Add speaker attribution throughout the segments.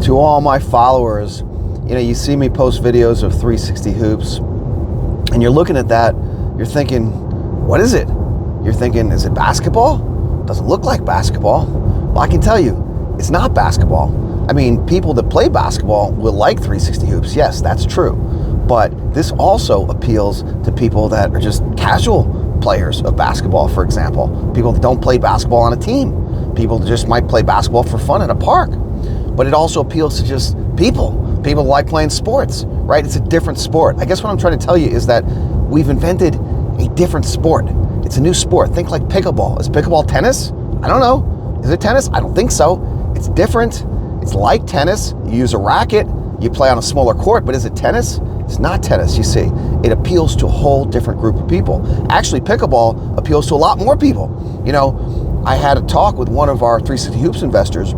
Speaker 1: To all my followers, you see me post videos of 360 hoops, and you're looking at that, you're thinking, what is it? You're thinking, is it basketball? Doesn't look like basketball. Well, I can tell you, it's not basketball. I mean, people that play basketball will like 360 hoops. Yes, that's true. But this also appeals to people that are just casual players of basketball, for example. People that don't play basketball on a team. People that just might play basketball for fun at a park. But it also appeals to just people that like playing sports, right? It's a different sport. I guess what I'm trying to tell you is that we've invented a different sport. It's a new sport. Think like pickleball. Is pickleball tennis? I don't know. Is it tennis? I don't think so. It's different. It's like tennis. You use a racket. You play on a smaller court, but is it tennis? It's not tennis, you see. It appeals to a whole different group of people. Actually, pickleball appeals to a lot more people. I had a talk with one of our 360 Hoops investors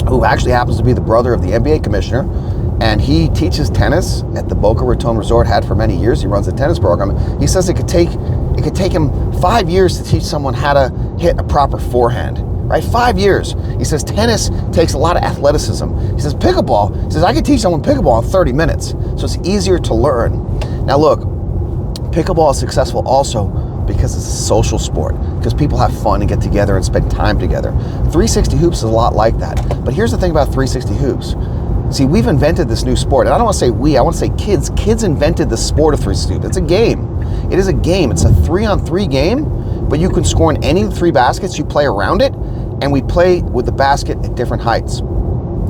Speaker 1: who actually happens to be the brother of the NBA commissioner, and he teaches tennis at the Boca Raton Resort, had for many years. He runs a tennis program. He says it could take him 5 years to teach someone how to hit a proper forehand. Right, 5 years. He says tennis takes a lot of athleticism. He says pickleball, he says I could teach someone pickleball in 30 minutes. So it's easier to learn. Now look, pickleball is successful also because it's a social sport, because people have fun and get together and spend time together. 360 Hoops is a lot like that. But here's the thing about 360 Hoops. See, we've invented this new sport, and I don't want to say we, I want to say kids. Kids invented the sport of 360 Hoops. It's a game. It is a game. It's a 3-on-3 game, but you can score in any of the 3 baskets. You play around it, and we play with the basket at different heights.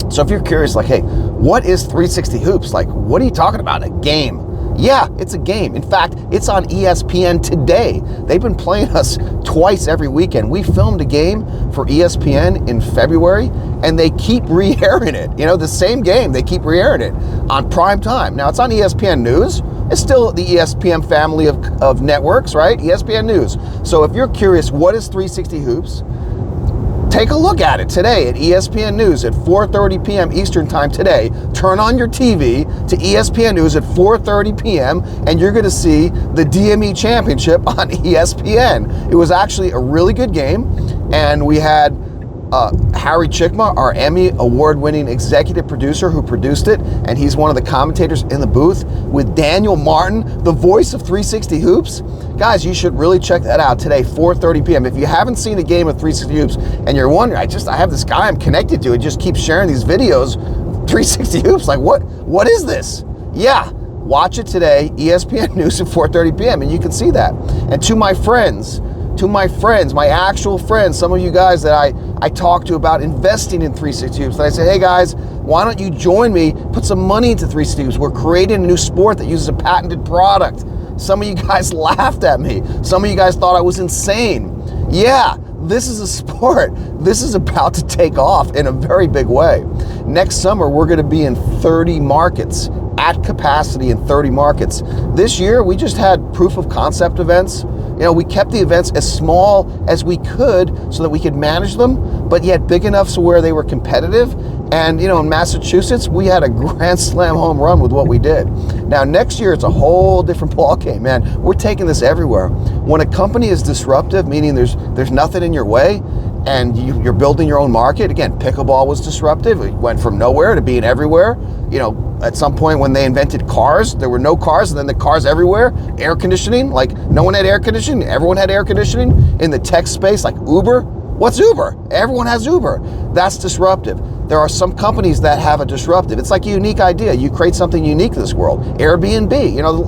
Speaker 1: So if you're curious, like, hey, what is 360 Hoops? Like, what are you talking about? A game? Yeah, it's a game. In fact, it's on ESPN today. They've been playing us twice every weekend. We filmed a game for ESPN in February, and they keep re-airing it. The same game, they keep re-airing it on prime time. Now, it's on ESPN News. It's still the ESPN family of networks, right? ESPN News. So if you're curious, what is 360 Hoops? Take a look at it today at ESPN News at 4:30 p.m. Eastern Time today. Turn on your TV to ESPN News at 4:30 p.m. and you're going to see the DME Championship on ESPN. It was actually a really good game, and we had Harry Chickma, our Emmy award-winning executive producer who produced it, and he's one of the commentators in the booth with Daniel Martin, the voice of 360 Hoops. Guys, you should really check that out today, 4:30 p.m. If you haven't seen a game of 360 Hoops and you're wondering, I have this guy I'm connected to, and just keeps sharing these videos, 360 Hoops, like what is this? Yeah, watch it today, ESPN News at 4:30 p.m. and you can see that. And to my friends, my actual friends, some of you guys that I talk to about investing in 360 Hoops, and I say, hey guys, why don't you join me, put some money into 360 Hoops. We're creating a new sport that uses a patented product. Some of you guys laughed at me. Some of you guys thought I was insane. Yeah, this is a sport. This is about to take off in a very big way. Next summer, we're going to be in 30 markets, at capacity in 30 markets. This year, we just had proof of concept events. We kept the events as small as we could so that we could manage them, but yet big enough so where they were competitive. And, in Massachusetts, we had a grand slam home run with what we did. Now, next year, it's a whole different ballgame, man. We're taking this everywhere. When a company is disruptive, meaning there's nothing in your way, and you're building your own market. Again, pickleball was disruptive. It went from nowhere to being everywhere. At some point when they invented cars, there were no cars, and then the cars everywhere. Air conditioning, like no one had air conditioning. Everyone had air conditioning. In the tech space, like Uber. What's Uber? Everyone has Uber. That's disruptive. There are some companies that have a disruptive. It's like a unique idea. You create something unique to this world. Airbnb,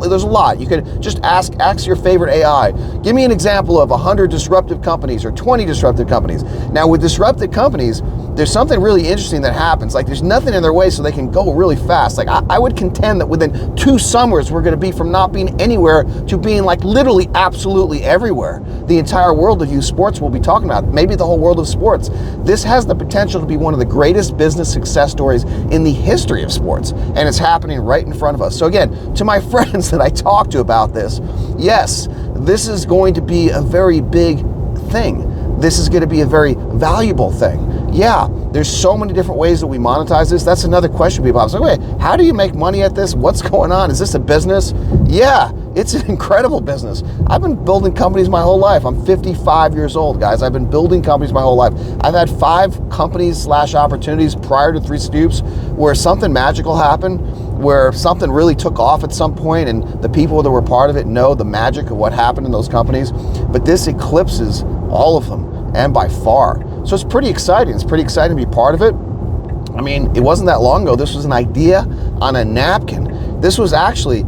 Speaker 1: there's a lot. You could just ask your favorite AI. Give me an example of 100 disruptive companies or 20 disruptive companies. Now with disruptive companies, there's something really interesting that happens. Like there's nothing in their way so they can go really fast. Like I would contend that within 2 summers, we're gonna be from not being anywhere to being like literally absolutely everywhere. The entire world of youth sports we'll be talking about, maybe the whole world of sports. This has the potential to be one of the greatest business success stories in the history of sports, and it's happening right in front of us. So again, to my friends that I talk to about this, yes, this is going to be a very big thing. This is going to be a very valuable thing. Yeah, there's so many different ways that we monetize this. That's another question people have. So wait, how do you make money at this? What's going on? Is this a business? Yeah, It's an incredible business. I've been building companies my whole life. I'm 55 years old, guys. I've been building companies my whole life. I've had 5 companies / opportunities prior to 360 Hoops where something magical happened, where something really took off at some point, and the people that were part of it know the magic of what happened in those companies. But this eclipses all of them, and by far. So it's pretty exciting. It's pretty exciting to be part of it. I mean, it wasn't that long ago. This was an idea on a napkin. This was actually,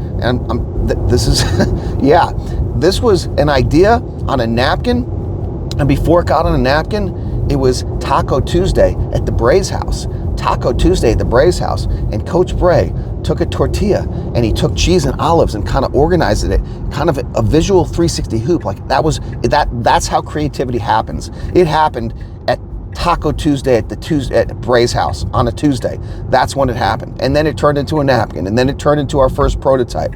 Speaker 1: this was an idea on a napkin. And before it got on a napkin, it was Taco Tuesday at the Bray's house. Taco Tuesday at the Bray's house. And Coach Bray took a tortilla and he took cheese and olives and kind of organized it, kind of a visual 360 hoop. Like that's how creativity happens. It happened at Taco Tuesday at Bray's house on a Tuesday. That's when it happened. And then it turned into a napkin, and then it turned into our first prototype,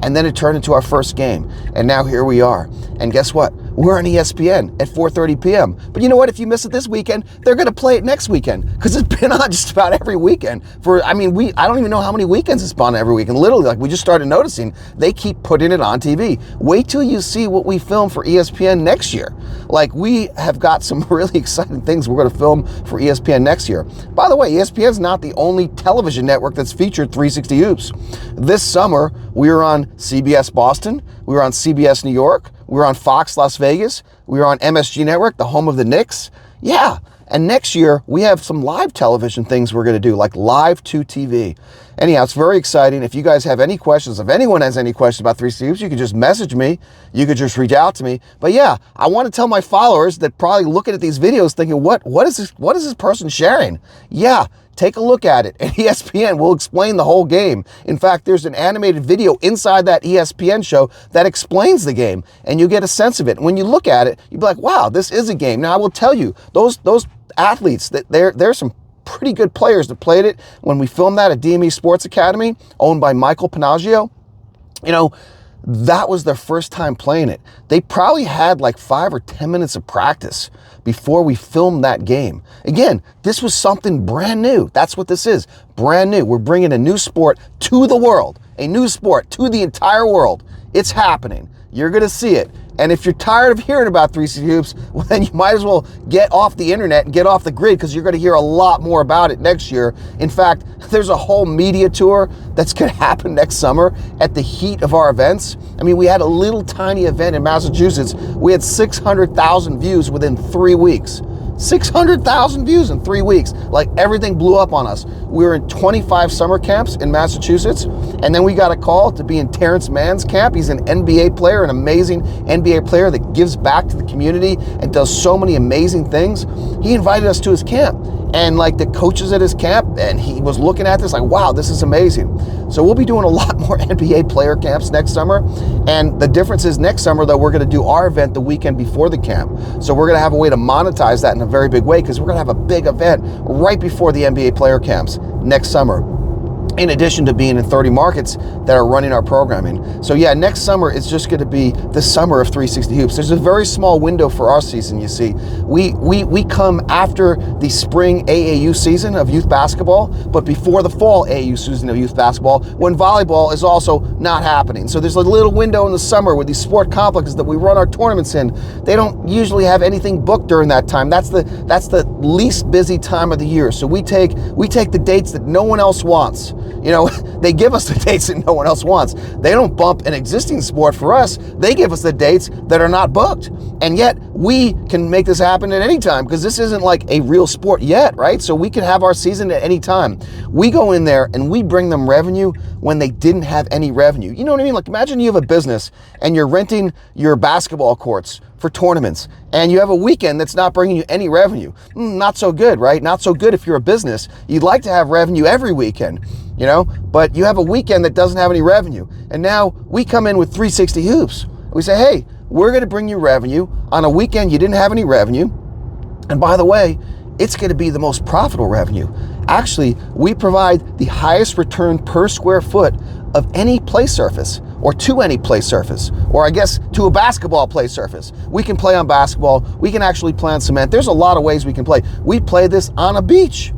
Speaker 1: and then it turned into our first game. And now here we are. And guess what? We're on ESPN at 4:30 p.m. But you know what? If you miss it this weekend, they're going to play it next weekend, because it's been on just about every weekend. I don't even know how many weekends it's been on every weekend. Literally, like, we just started noticing they keep putting it on TV. Wait till you see what we film for ESPN next year. Like, we have got some really exciting things we're going to film for ESPN next year. By the way, ESPN is not the only television network that's featured 360 Hoops. This summer, we were on CBS Boston, we were on CBS New York, we were on Fox Las Vegas, we were on MSG Network, the home of the Knicks. Yeah, and next year, we have some live television things we're going to do, like live to TV. Anyhow, it's very exciting. If you guys have any questions, if anyone has any questions about 360 Hoops, you can just message me. You could just reach out to me. But yeah, I want to tell my followers that probably looking at these videos thinking, what is this person sharing? Yeah, take a look at it. And ESPN will explain the whole game. In fact, there's an animated video inside that ESPN show that explains the game, and you get a sense of it. And when you look at it, you'll be like, wow, this is a game. Now, I will tell you, those athletes, that there's some pretty good players that played it. When we filmed that at DME Sports Academy, owned by Michael Panaggio, that was their first time playing it. They probably had like 5 or 10 minutes of practice before we filmed that game. Again, this was something brand new. That's what this is, brand new. We're bringing a new sport to the world, a new sport to the entire world. It's happening. You're going to see it. And if you're tired of hearing about 360 Hoops, well, then you might as well get off the internet and get off the grid, because you're going to hear a lot more about it next year. In fact, there's a whole media tour that's going to happen next summer at the heat of our events. I mean, we had a little tiny event in Massachusetts. We had 600,000 views within 3 weeks. 600,000 views in 3 weeks. Like, everything blew up on us. We were in 25 summer camps in Massachusetts, and then we got a call to be in Terrence Mann's camp. He's an NBA player, an amazing NBA player that gives back to the community and does so many amazing things. He invited us to his camp, and like the coaches at his camp, and he was looking at this like, wow, this is amazing. So we'll be doing a lot more NBA player camps next summer. And the difference is, next summer, though, we're going to do our event the weekend before the camp. So we're going to have a way to monetize that in a very big way, because we're going to have a big event right before the NBA player camps next summer, in addition to being in 30 markets that are running our programming. So yeah, next summer is just going to be the summer of 360 Hoops. There's a very small window for our season, you see. We come after the spring AAU season of youth basketball, but before the fall AAU season of youth basketball, when volleyball is also not happening. So there's a little window in the summer where these sport complexes that we run our tournaments in, they don't usually have anything booked during that time. That's the least busy time of the year. So we take the dates that no one else wants. They give us the dates that no one else wants. They don't bump an existing sport for us. They give us the dates that are not booked. And yet we can make this happen at any time, because this isn't like a real sport yet, right? So we can have our season at any time. We go in there and we bring them revenue when they didn't have any revenue. You know what I mean? Like, imagine you have a business and you're renting your basketball courts for tournaments, and you have a weekend that's not bringing you any revenue. Not so good, right? Not so good if you're a business. You'd like to have revenue every weekend, but you have a weekend that doesn't have any revenue. And now we come in with 360 Hoops. We say, hey, we're going to bring you revenue on a weekend you didn't have any revenue. And by the way, it's going to be the most profitable revenue. Actually, we provide the highest return per square foot of any play surface, or to any play surface, or I guess to a basketball play surface. We can play on basketball. We can actually play on cement. There's a lot of ways we can play. We play this on a beach.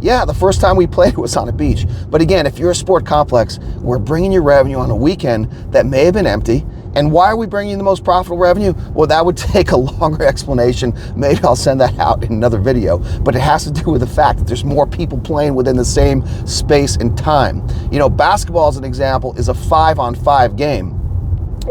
Speaker 1: Yeah, the first time we played was on a beach. But again, if you're a sport complex, we're bringing you revenue on a weekend that may have been empty. And why are we bringing you the most profitable revenue? Well, that would take a longer explanation. Maybe I'll send that out in another video. But it has to do with the fact that there's more people playing within the same space and time. You know, basketball, as an example, is a 5-on-5 game.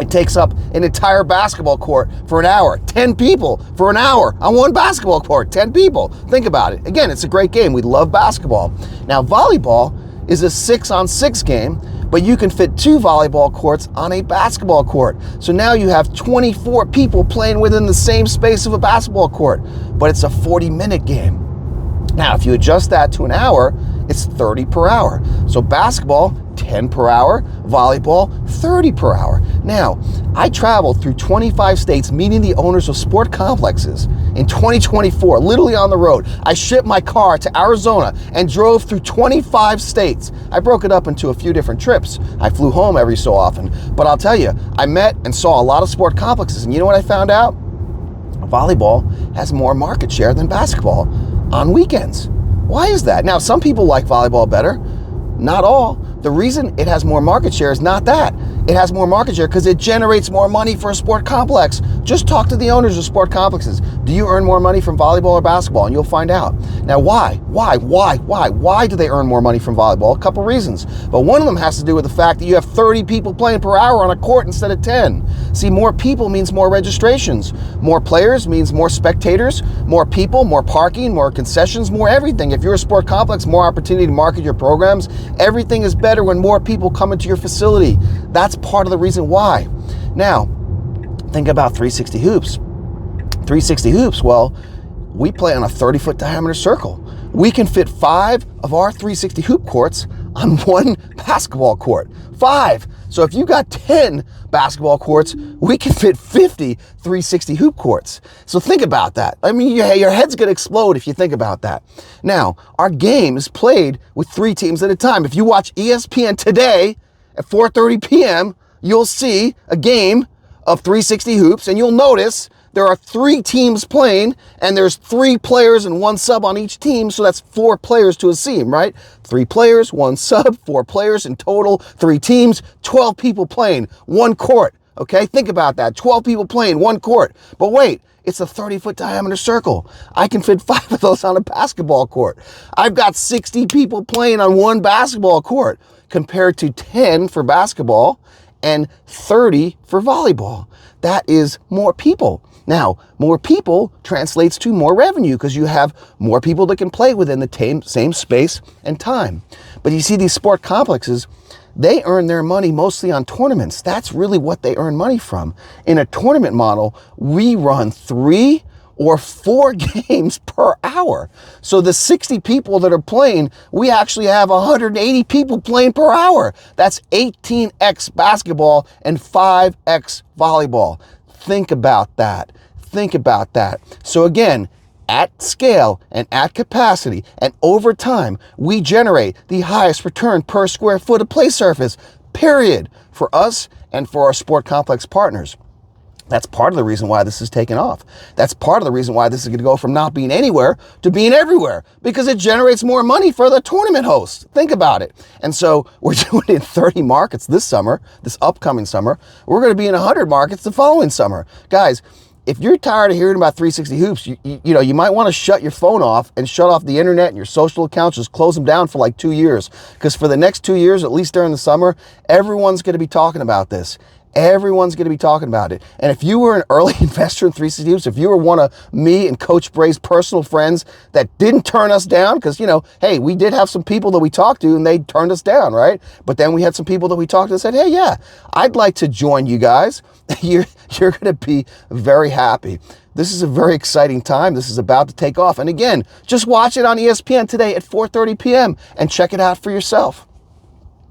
Speaker 1: It takes up an entire basketball court for an hour. 10 people for an hour on one basketball court. 10 people. Think about it. Again, it's a great game. We love basketball. Now, volleyball is a 6-on-6 game, but you can fit 2 volleyball courts on a basketball court. So now you have 24 people playing within the same space of a basketball court, but it's a 40-minute game. Now, if you adjust that to an hour, it's 30 per hour. So basketball, 10 per hour, volleyball, 30 per hour. Now, I traveled through 25 states meeting the owners of sport complexes in 2024, literally on the road. I shipped my car to Arizona and drove through 25 states. I broke it up into a few different trips. I flew home every so often. But I'll tell you, I met and saw a lot of sport complexes. And you know what I found out? Volleyball has more market share than basketball on weekends. Why is that? Now, some people like volleyball better. Not all. The reason it has more market share is not that. It has more market share because it generates more money for a sport complex. Just talk to the owners of sport complexes. Do you earn more money from volleyball or basketball? And you'll find out. Now, why? Why do they earn more money from volleyball? A couple reasons. But one of them has to do with the fact that you have 30 people playing per hour on a court instead of 10. See, more people means more registrations. More players means more spectators, more people, more parking, more concessions, more everything. If you're a sport complex, more opportunity to market your programs. Everything is better when more people come into your facility. That's part of the reason why. Now, think about 360 hoops. 360 hoops, well, we play on a 30-foot diameter circle. We can fit 5 of our 360 hoop courts on one basketball court. 5. So if you got 10 basketball courts, we can fit 50 360 hoop courts. So think about that. I mean, your head's gonna explode if you think about that. Now, our game is played with 3 teams at a time. If you watch ESPN today at 4:30 p.m., you'll see a game of 360 hoops, and you'll notice there are 3 teams playing, and there's 3 players and 1 sub on each team, so that's 4 players to a team, right? 3 players, 1 sub, 4 players in total, 3 teams, 12 people playing, 1 court, okay? Think about that, 12 people playing, 1 court. But wait, it's a 30-foot diameter circle. I can fit 5 of those on a basketball court. I've got 60 people playing on 1 basketball court compared to 10 for basketball and 30 for volleyball. That is more people. Now, more people translates to more revenue because you have more people that can play within the same space and time. But you see, these sport complexes, they earn their money mostly on tournaments. That's really what they earn money from. In a tournament model, we run 3 or 4 games per hour. So the 60 people that are playing, we actually have 180 people playing per hour. That's 18x basketball and 5x volleyball. Think about that. Think about that. So again, at scale and at capacity and over time, we generate the highest return per square foot of play surface, period, for us and for our sport complex partners. That's part of the reason why this is taking off. That's part of the reason why this is going to go from not being anywhere to being everywhere, because it generates more money for the tournament hosts. Think about it. And so we're doing it in 30 markets this summer, this upcoming summer. We're going to be in 100 markets the following summer. Guys, if you're tired of hearing about 360 hoops, you might want to shut your phone off and shut off the internet and your social accounts. Just close them down for like 2 years. Because for the next 2 years, at least during the summer, everyone's going to be talking about this. Everyone's going to be talking about it. And if you were an early investor in 360 hoops, if you were one of me and Coach Bray's personal friends that didn't turn us down, because, hey, we did have some people that we talked to and they turned us down, right? But then we had some people that we talked to that said, hey, yeah, I'd like to join you guys. You're going to be very happy. This is a very exciting time. This is about to take off. And again, just watch it on ESPN today at 4:30 p.m. and check it out for yourself.